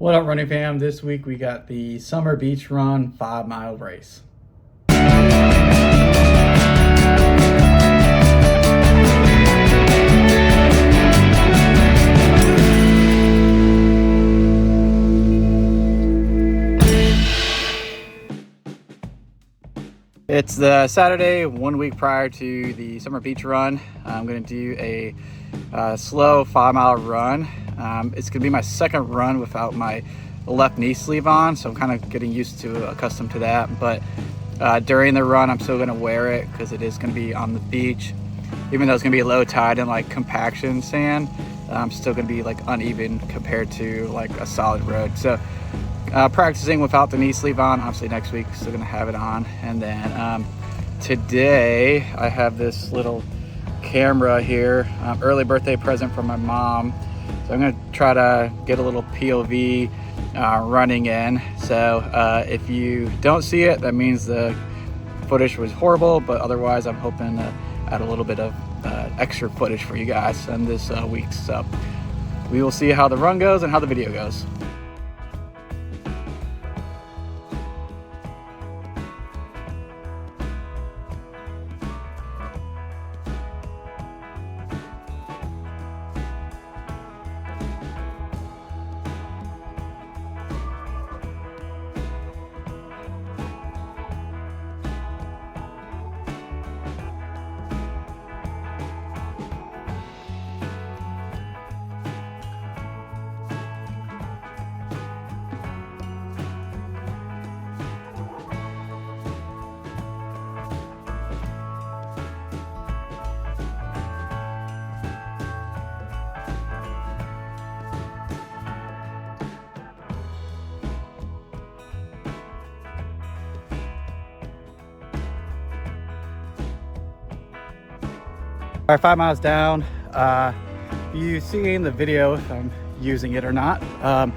What up, running fam? This week we got the Summer Beach Run 5-mile race. It's the Saturday, 1 week prior to the Summer Beach Run. I'm going to do a slow 5-mile run. It's going to be my second run without my left knee sleeve on, so I'm kind of getting accustomed to that. But during the run, I'm still going to wear it because it is going to be on the beach. Even though it's going to be low tide and like compaction sand, I'm still going to be like uneven compared to like a solid road. So practicing without the knee sleeve on. Obviously next week still going to have it on. And then today I have this little camera here, early birthday present from my mom. So I'm going to try to get a little POV running in. So if you don't see it, that means the footage was horrible, but otherwise I'm hoping to add a little bit of extra footage for you guys in this week. So we will see how the run goes and how the video goes. All right, 5 miles down. You see in the video if I'm using it or not. When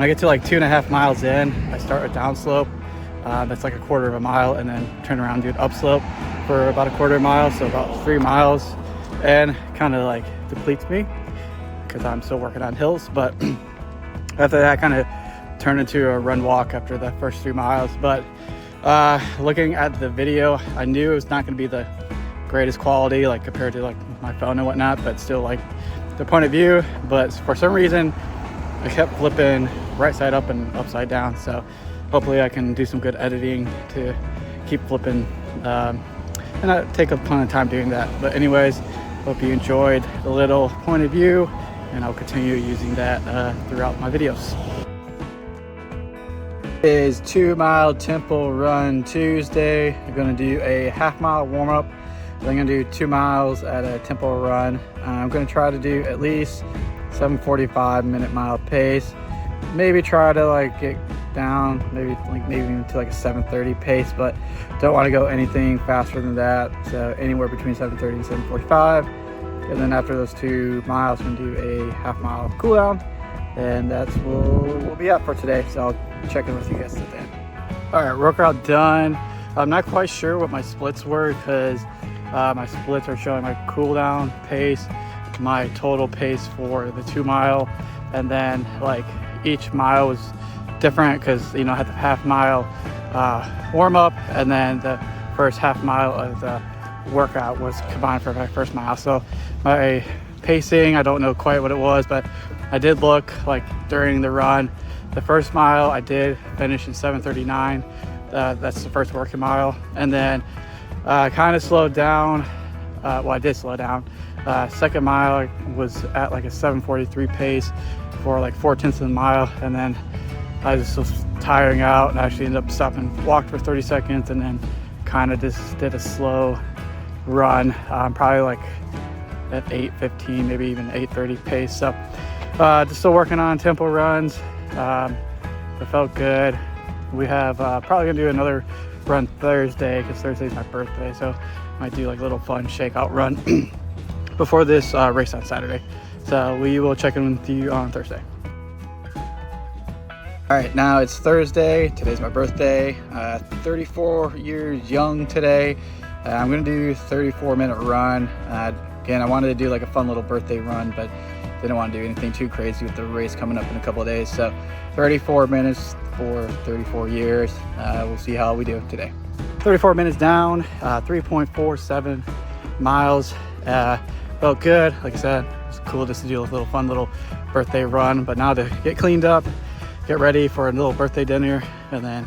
I get to like 2.5 miles in, I start a downslope. That's like 1/4 mile, and then turn around and do an upslope for about 1/4 mile, so about 3 miles, and kind of like depletes me because I'm still working on hills. But after that, kind of turned into a run walk after the first 3 miles. But looking at the video, I knew it was not going to be the greatest quality like compared to like my phone and whatnot, but still like the point of view. But for some reason I kept flipping right side up and upside down, so hopefully I can do some good editing to keep flipping and not take a ton of time doing that. But anyways, hope you enjoyed the little point of view, and I'll continue using that throughout my videos. It is 2-mile tempo run Tuesday. I'm going to do a 1/2 mile warm-up. I'm going to do 2 miles at a tempo run. I'm going to try to do at least 7:45 minute mile pace. Maybe try to like get down, maybe even to like a 7:30 pace, but don't want to go anything faster than that. So anywhere between 7:30 and 7:45. And then after those 2 miles, I'm going to do a 1/2 mile cool down. And that's what we'll be at for today. So I'll check in with you guys at the end. All right, workout done. I'm not quite sure what my splits were because my splits are showing my cool down pace, my total pace for the 2 mile, and then like each mile was different because, you know, I had the 1/2 mile warm up, and then the first 1/2 mile of the workout was combined for my first mile. So my pacing, I don't know quite what it was, but I did look like during the run, the first mile I did finish in 7:39. That's the first working mile, and then kind of slowed down. Well, I did slow down. Second mile was at like a 7:43 pace for like 4/10 of a mile, and then I just was tiring out and actually ended up stopping, walked for 30 seconds, and then kind of just did a slow run, probably like at 8:15, maybe even 8:30 pace. So just still working on tempo runs. It felt good. We have probably gonna do another run Thursday because Thursday's my birthday, so might do like a little fun shakeout run before this race on Saturday. So we will check in with you on Thursday. All right, now it's Thursday. Today's my birthday. 34 years young today. I'm gonna do 34-minute run. Again, I wanted to do like a fun little birthday run, but didn't want to do anything too crazy with the race coming up in a couple of days. So 34 minutes for 34 years. We'll see how we do today. 34 minutes down, 3.47 miles. Felt good. Like I said, it's cool just to do a little fun little birthday run, but now to get cleaned up, get ready for a little birthday dinner, and then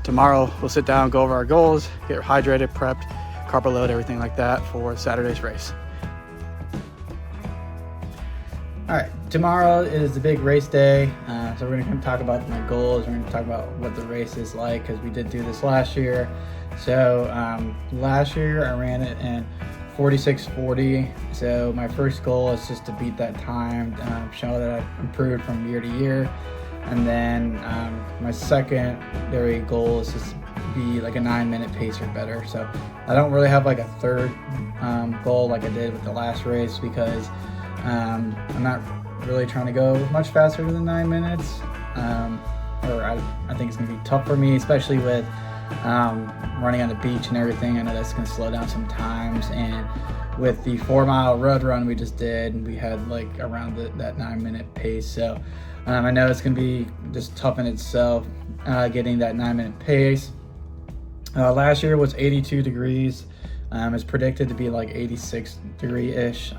tomorrow we'll sit down, go over our goals, get hydrated, prepped, carb load, everything like that for Saturday's race. All right, tomorrow is the big race day. So we're gonna talk about my goals. We're gonna talk about what the race is like, because we did do this last year. So last year I ran it in 46:40. So my first goal is just to beat that time, show that I've improved from year to year. And then my secondary goal is just to be like a 9-minute pace or better. So I don't really have like a third goal like I did with the last race, because I'm not really trying to go much faster than 9 minutes. I think it's gonna be tough for me, especially with running on the beach and everything. I know that's gonna slow down sometimes. And with the 4-mile road run we just did, we had like around that 9-minute pace. So I know it's gonna be just tough in itself, getting that 9-minute pace. Last year was 82 degrees. It's predicted to be like 86 degree-ish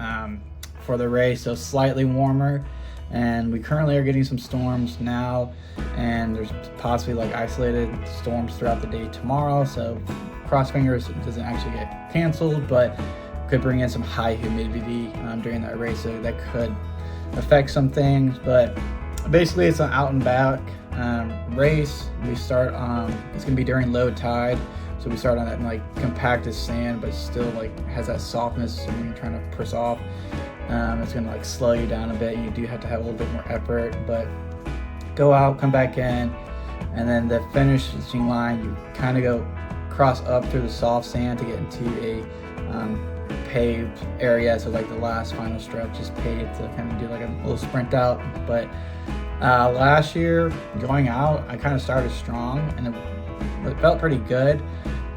for the race, so slightly warmer. And we currently are getting some storms now, and there's possibly like isolated storms throughout the day tomorrow. So cross fingers, it doesn't actually get canceled, but could bring in some high humidity during that race, so that could affect some things. But basically it's an out and back race. We start it's gonna be during low tide, so we start on that like compacted sand, but still like has that softness. So when you're trying to press off, it's gonna like slow you down a bit. You do have to have a little bit more effort, but go out, come back in, and then the finishing line, you kind of go cross up through the soft sand to get into a paved area. So like the last final stretch is paved to kind of do like a little sprint out. But last year going out, I kind of started strong and it felt pretty good,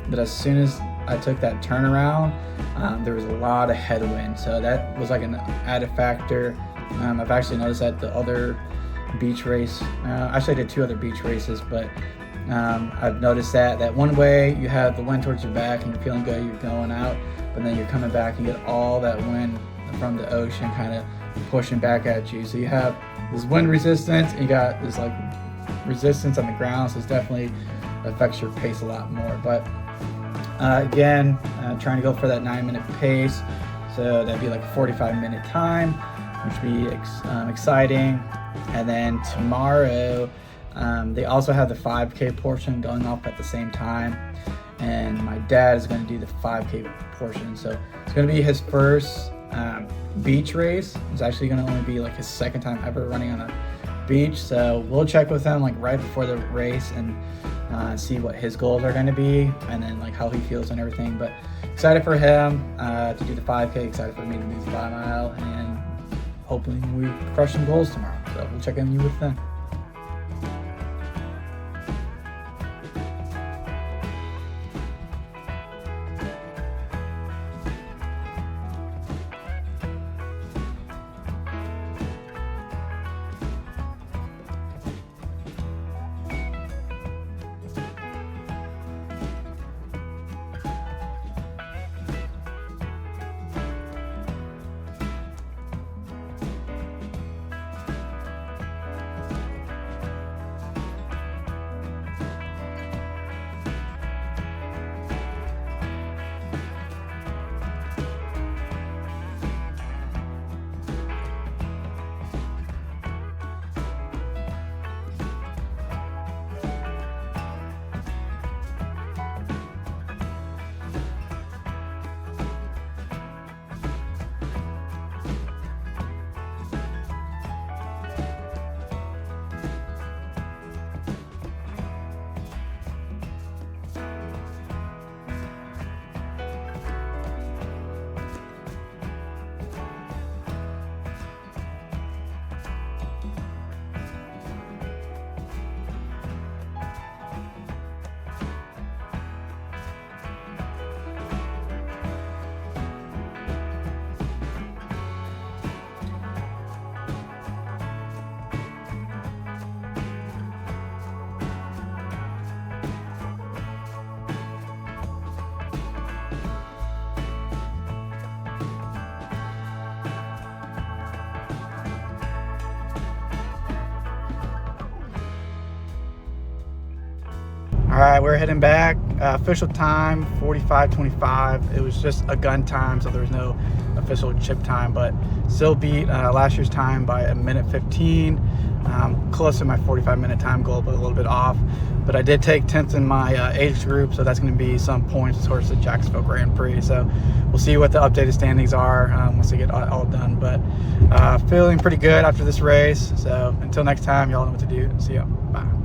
but as soon as I took that turnaround, there was a lot of headwind, so that was like an added factor. I've actually noticed that the other beach race, actually I did 2 other beach races, but I've noticed that one way you have the wind towards your back and you're feeling good, you're going out, but then you're coming back and you get all that wind from the ocean kind of pushing back at you. So you have this wind resistance and you got this like resistance on the ground, so it definitely affects your pace a lot more. But again, trying to go for that 9-minute pace, so that'd be like a 45-minute time, which would be exciting. And then tomorrow they also have the 5K portion going off at the same time, and my dad is going to do the 5K portion, so it's going to be his first beach race. It's actually going to only be like his second time ever running on a beach, so we'll check with him like right before the race and see what his goals are going to be, and then like how he feels and everything. But excited for him to do the 5K, excited for me to do the 5 mile, and hoping we crush some goals tomorrow. So we'll check in with them. All right, we're heading back. Official time 45:25. It was just a gun time, so there was no official chip time, but still beat last year's time by a minute 15. Close to my 45-minute time goal, but a little bit off. But I did take 10th in my age group, so that's going to be some points towards the Jacksonville Grand Prix. So we'll see what the updated standings are once we get all done. But feeling pretty good after this race. So until next time, y'all know what to do. See ya. Bye.